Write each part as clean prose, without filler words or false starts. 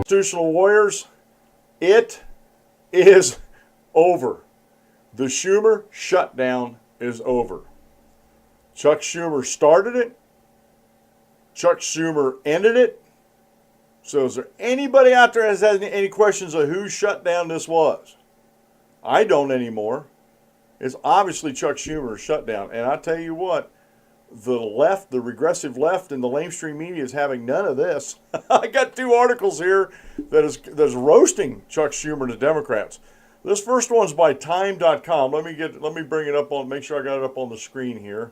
constitutional warriors, it is over. The Schumer shutdown is over. Chuck Schumer started it. Chuck Schumer ended it. So is there anybody out there that has any questions of whose shutdown this was? I don't anymore. It's obviously Chuck Schumer's shutdown. And I tell you what, the left, the regressive left and the lamestream media is having none of this. I got 2 articles here that is roasting Chuck Schumer and the Democrats. This first one's by Time.com. Let me bring it up make sure I got it up on the screen here.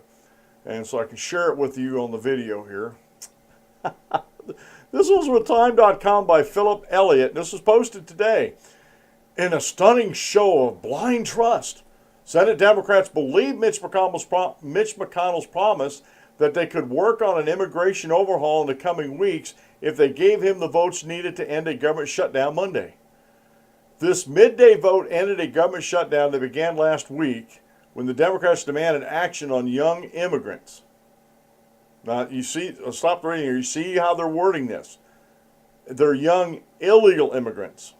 And so I can share it with you on the video here. This was with Time.com by Philip Elliott. This was posted today. In a stunning show of blind trust, Senate Democrats believe Mitch McConnell's promise that they could work on an immigration overhaul in the coming weeks if they gave him the votes needed to end a government shutdown Monday. This midday vote ended a government shutdown that began last week when the Democrats demanded action on young immigrants. Now, you see, I'll stop reading here. You see how they're wording this. They're young illegal immigrants.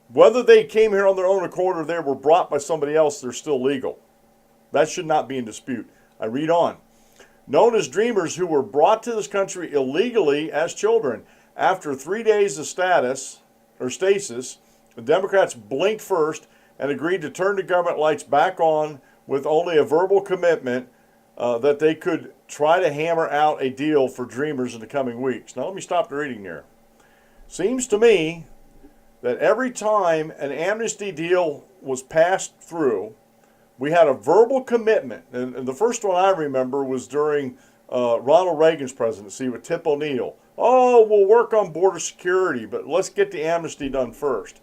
Whether they came here on their own accord or they were brought by somebody else, they're still legal. That should not be in dispute. I read on. Known as dreamers who were brought to this country illegally as children. After 3 days of stasis, the Democrats blinked first and agreed to turn the government lights back on with only a verbal commitment that they could try to hammer out a deal for dreamers in the coming weeks. Now let me stop the reading there. Seems to me that every time an amnesty deal was passed through, we had a verbal commitment. And the first one I remember was during Ronald Reagan's presidency with Tip O'Neill. Oh, we'll work on border security, but let's get the amnesty done first.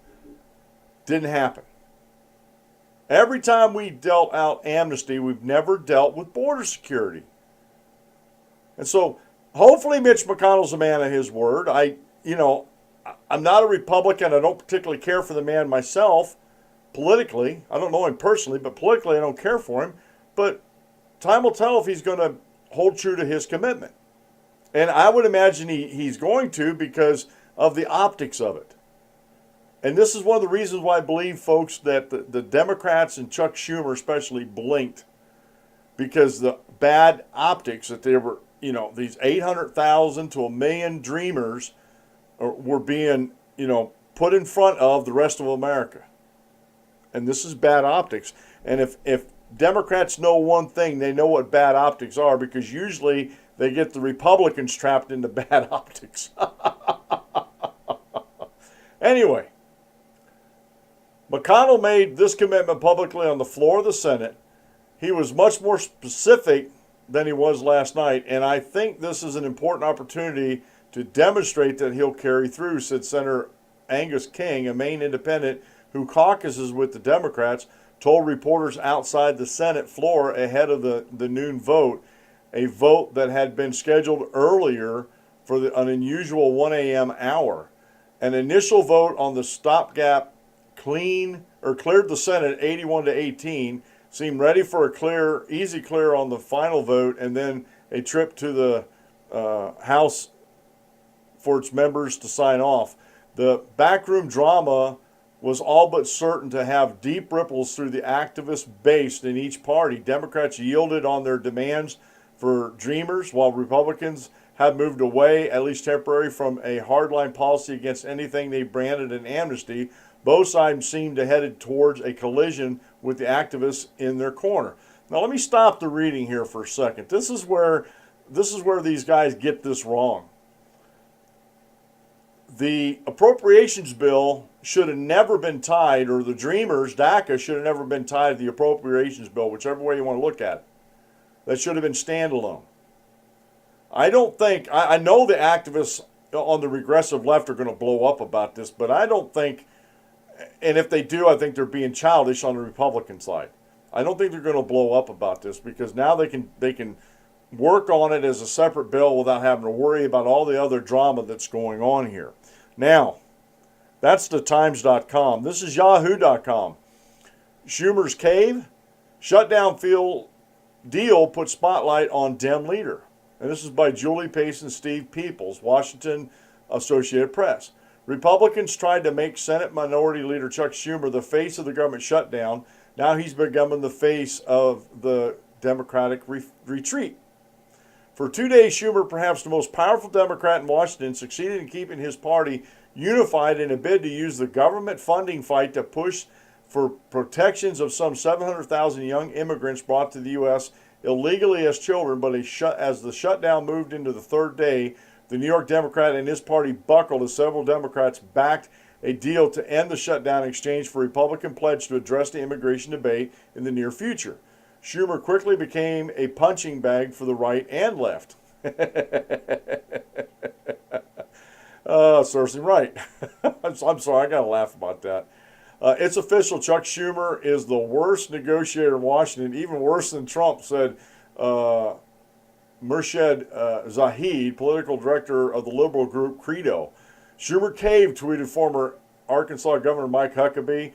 Didn't happen. Every time we dealt out amnesty, we've never dealt with border security. And so hopefully Mitch McConnell's a man of his word. I'm not a Republican. I don't particularly care for the man myself politically. I don't know him personally, but politically I don't care for him. But time will tell if he's going to hold true to his commitment. And I would imagine he's going to because of the optics of it. And this is one of the reasons why I believe, folks, that the Democrats and Chuck Schumer especially blinked, because the bad optics that they were, these 800,000 to 1 million dreamers were being, put in front of the rest of America. And this is bad optics. And if Democrats know one thing, they know what bad optics are, because usually they get the Republicans trapped into bad optics. Anyway, McConnell made this commitment publicly on the floor of the Senate. He was much more specific than he was last night, and I think this is an important opportunity to demonstrate that he'll carry through, said Senator Angus King, a Maine independent who caucuses with the Democrats, told reporters outside the Senate floor ahead of the noon vote, a vote that had been scheduled earlier for an unusual 1 a.m. hour. An initial vote on the stopgap cleared the Senate 81-18, seemed ready for a easy clear on the final vote, and then a trip to the House for its members to sign off. The backroom drama was all but certain to have deep ripples through the activist base in each party. Democrats yielded on their demands for dreamers, while Republicans have moved away, at least temporarily, from a hardline policy against anything they branded an amnesty. Both sides seem to headed towards a collision with the activists in their corner. Now let me stop the reading here for a second. This is where these guys get this wrong. The appropriations bill should have never been tied, or the Dreamers, DACA, should have never been tied to the appropriations bill, whichever way you want to look at it. That should have been standalone. I know the activists on the regressive left are going to blow up about this, but I don't think, and if they do, I think they're being childish on the Republican side. I don't think they're going to blow up about this, because now they can work on it as a separate bill without having to worry about all the other drama that's going on here. Now, that's the Times.com. This is Yahoo.com. Schumer's cave. Shutdown deal put spotlight on Dem leader. And this is by Julie Pace and Steve Peoples. Washington Associated Press. Republicans tried to make Senate Minority Leader Chuck Schumer the face of the government shutdown. Now he's becoming the face of the Democratic retreat. For 2 days, Schumer, perhaps the most powerful Democrat in Washington, succeeded in keeping his party unified in a bid to use the government funding fight to push for protections of some 700,000 young immigrants brought to the U.S. illegally as children. But as the shutdown moved into the third day, the New York Democrat and his party buckled as several Democrats backed a deal to end the shutdown in exchange for a Republican pledge to address the immigration debate in the near future. Schumer quickly became a punching bag for the right and left. Seriously, right. I'm sorry, I got to laugh about that. It's official. Chuck Schumer is the worst negotiator in Washington, even worse than Trump, said Murshid Zahid, political director of the liberal group Credo. Schumer caved, tweeted former Arkansas Governor Mike Huckabee,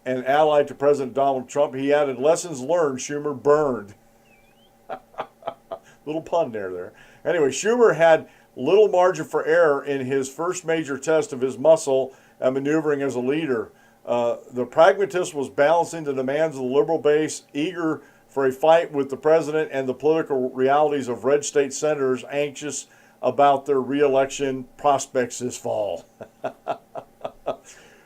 and allied to President Donald Trump. He added, lessons learned, Schumer burned. Little pun there. Anyway, Schumer had little margin for error in his first major test of his muscle and maneuvering as a leader. The pragmatist was balancing the demands of the liberal base, eager for a fight with the president, and the political realities of red state senators anxious about their re-election prospects this fall.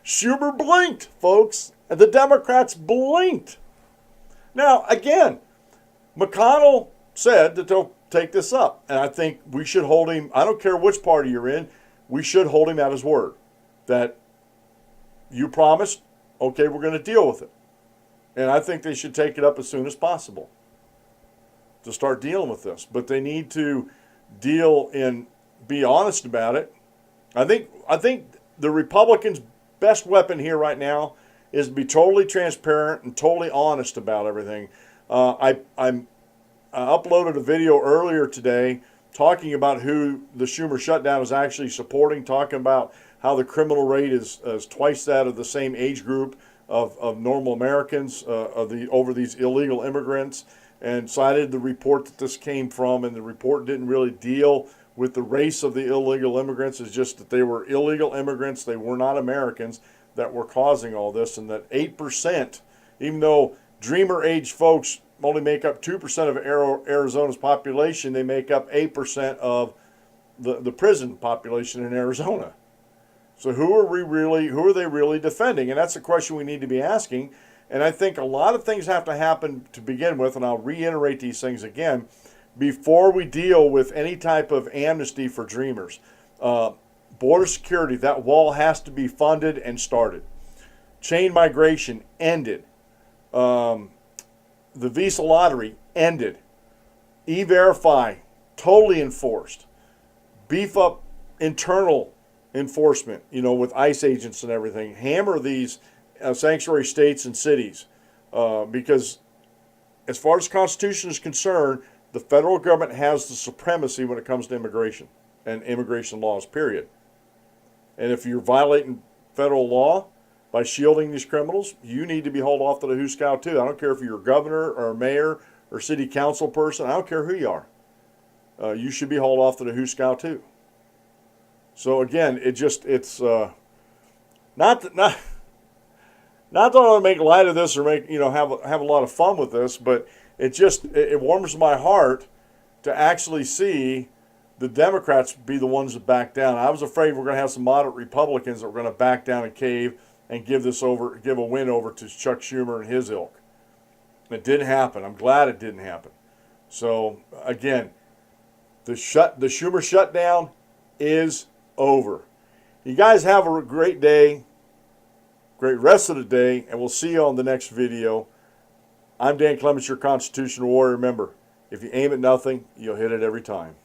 Schumer blinked, folks. And the Democrats blinked. Now, again, McConnell said that they'll take this up. And I think we should hold him, I don't care which party you're in, we should hold him at his word. That you promised, okay, we're going to deal with it. And I think they should take it up as soon as possible to start dealing with this. But they need to be honest about it. I think the Republicans' best weapon here right now is to be totally transparent and totally honest about everything. I uploaded a video earlier today talking about who the Schumer shutdown is actually supporting, talking about how the criminal rate is twice that of the same age group of normal Americans over these illegal immigrants, and cited the report that this came from. And the report didn't really deal with the race of the illegal immigrants. It's just that they were illegal immigrants. They were not Americans that were causing all this, and that 8%, even though dreamer age folks only make up 2% of Arizona's population, they make up 8% of the prison population in Arizona. So who are they really defending? And that's a question we need to be asking. And I think a lot of things have to happen to begin with, and I'll reiterate these things again, before we deal with any type of amnesty for dreamers. Border security, that wall has to be funded and started. Chain migration ended. The visa lottery ended. E-Verify totally enforced. Beef up internal enforcement, with ICE agents and everything. Hammer these sanctuary states and cities because as far as the Constitution is concerned, the federal government has the supremacy when it comes to immigration and immigration laws, period. And if you're violating federal law by shielding these criminals, you need to be hauled off to the Hooskow too. I don't care if you're a governor or a mayor or city council person. I don't care who you are. You should be hauled off to the Hooskow too. So again, it's not that I want to make light of this or have a lot of fun with this, but it warms my heart to actually see the Democrats be the ones that back down. I was afraid we're going to have some moderate Republicans that were going to back down and cave and give a win over to Chuck Schumer and his ilk. It didn't happen. I'm glad it didn't happen. So again, the Schumer shutdown is over. You guys have a great day, great rest of the day, and we'll see you on the next video. I'm Dan Clements, your constitutional warrior. Remember, if you aim at nothing, you'll hit it every time.